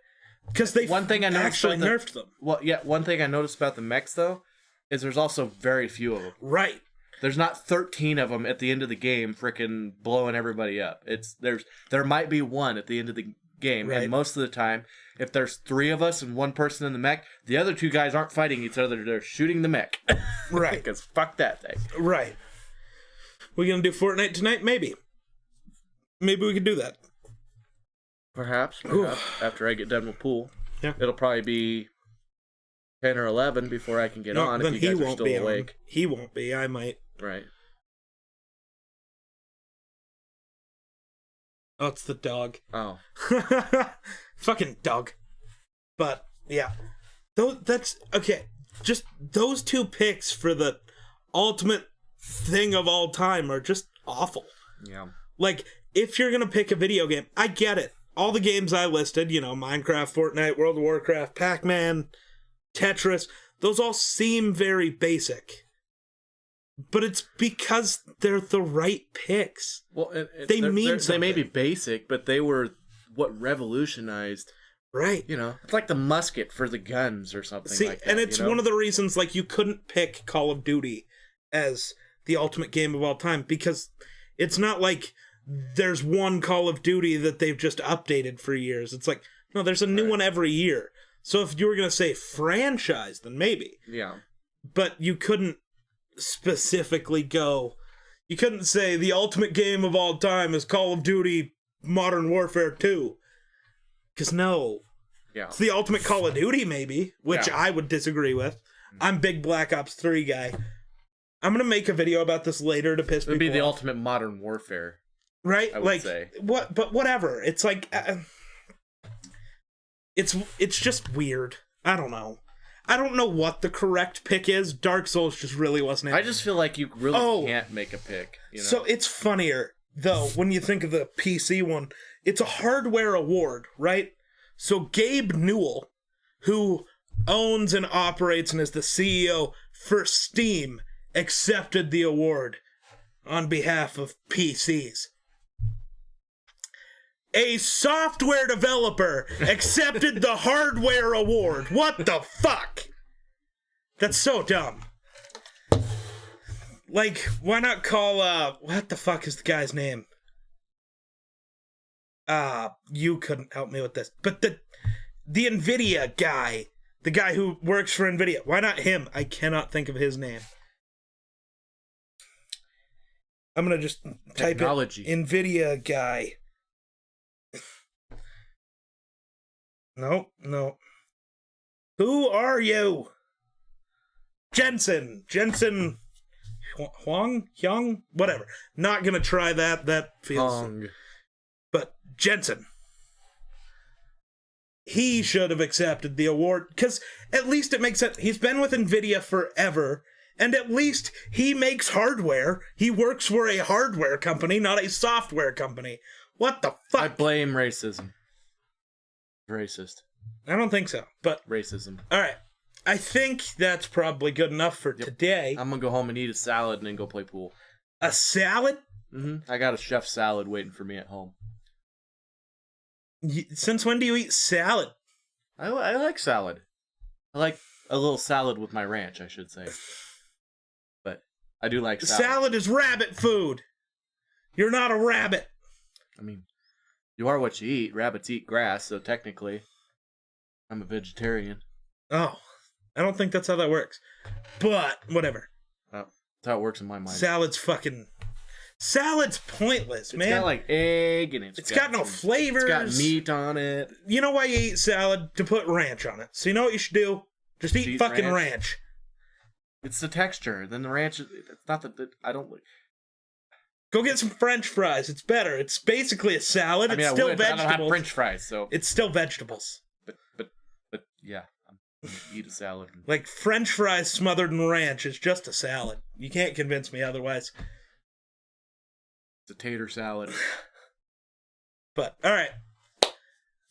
Because they actually nerfed them. Well, yeah, one thing I noticed about the mechs, though, is there's also very few of them. Right. There's not 13 of them at the end of the game freaking blowing everybody up. There might be one at the end of the game, and most of the time, if there's 3 of us and 1 person in the mech, the other 2 guys aren't fighting each other, they're shooting the mech. Right. Because fuck that thing. Right. We gonna do Fortnite tonight? Maybe. Maybe we could do that. Perhaps after I get done with pool. Yeah. It'll probably be 10 or 11 before I can get on if you guys are still awake. He won't be. I might. Right. Oh, it's the dog. Oh. Fucking dog. But, yeah. That's... Okay. Just those 2 picks for the ultimate thing of all time are just awful. Yeah. Like, if you're gonna pick a video game, I get it. All the games I listed, Minecraft, Fortnite, World of Warcraft, Pac-Man, Tetris, those all seem very basic. But it's because they're the right picks. Well, they mean something. They may be basic, but they were what revolutionized. Right. You know, it's like the musket for the guns or something like that. And it's one of the reasons, like, you couldn't pick Call of Duty as the ultimate game of all time, because it's not like there's one Call of Duty that they've just updated for years. It's like, no, there's a new one every year. So if you were going to say franchise, then maybe. Yeah. But you couldn't specifically go... You couldn't say the ultimate game of all time is Call of Duty Modern Warfare 2. Because no. Yeah. It's the ultimate Call of Duty, maybe, which I would disagree with. I'm big Black Ops 3 guy. I'm going to make a video about this later to piss people off. It would be the ultimate Modern Warfare. Right? I would say. But whatever. It's like... It's just weird. I don't know. I don't know what the correct pick is. Dark Souls just really wasn't it. I just feel like you really can't make a pick. You know? So it's funnier, though, when you think of the PC one. It's a hardware award, right? So Gabe Newell, who owns and operates and is the CEO for Steam, accepted the award on behalf of PCs. A software developer accepted the hardware award. What the fuck? That's so dumb. Like, why not call, what the fuck is the guy's name? You couldn't help me with this. But the NVIDIA guy, the guy who works for NVIDIA, why not him? I cannot think of his name. I'm gonna just type it. NVIDIA guy. No. Who are you? Jensen Huang, whatever. Not gonna try that. That feels. Hong. But Jensen, he should have accepted the award because at least it makes sense. He's been with NVIDIA forever, and at least he makes hardware. He works for a hardware company, not a software company. What the fuck? I blame racism. Racist. I don't think so, but... Racism. Alright. I think that's probably good enough for today. I'm gonna go home and eat a salad and then go play pool. A salad? Mm-hmm. I got a chef salad waiting for me at home. Since when do you eat salad? I like salad. I like a little salad with my ranch, I should say. But I do like salad. Salad is rabbit food. You're not a rabbit. I mean... You are what you eat. Rabbits eat grass, so technically, I'm a vegetarian. Oh, I don't think that's how that works. But, whatever. That's how it works in my mind. Salad's pointless, man. It's got like egg, and it's got no flavors. It's got meat on it. You know why you eat salad? To put ranch on it. So you know what you should do? Just eat fucking ranch. It's the texture. Then the ranch, it's not that I don't... Go get some French fries. It's better. It's basically a salad. It's still vegetables. I don't have French fries, so it's still vegetables. But yeah, I'm gonna eat a salad. Like French fries smothered in ranch is just a salad. You can't convince me otherwise. It's a tater salad. But all right, I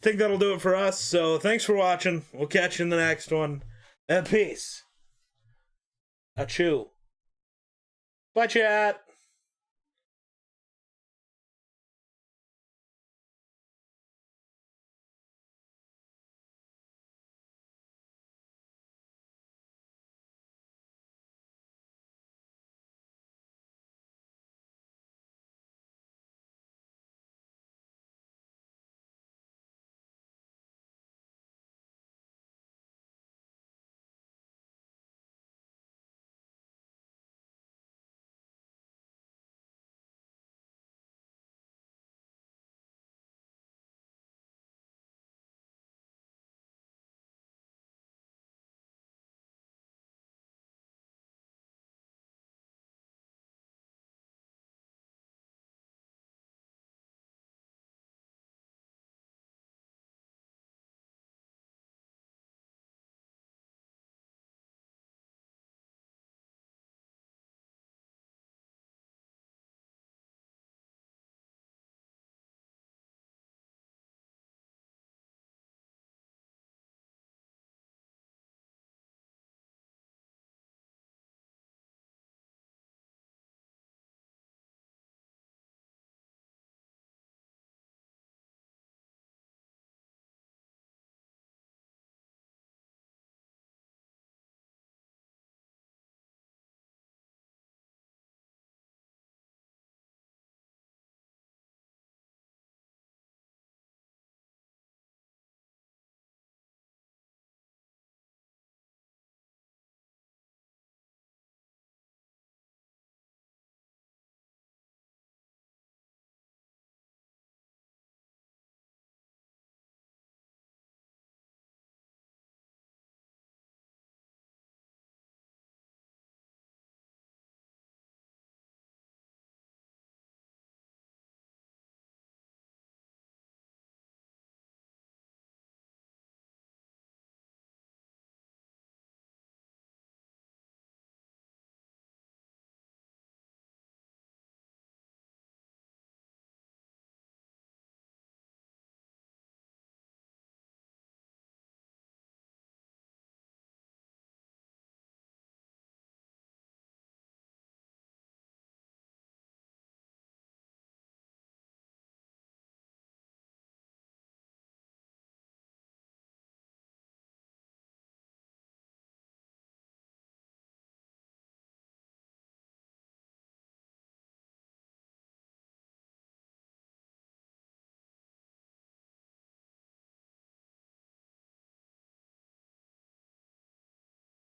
think that'll do it for us. So thanks for watching. We'll catch you in the next one. And peace. Achoo. Bye, chat.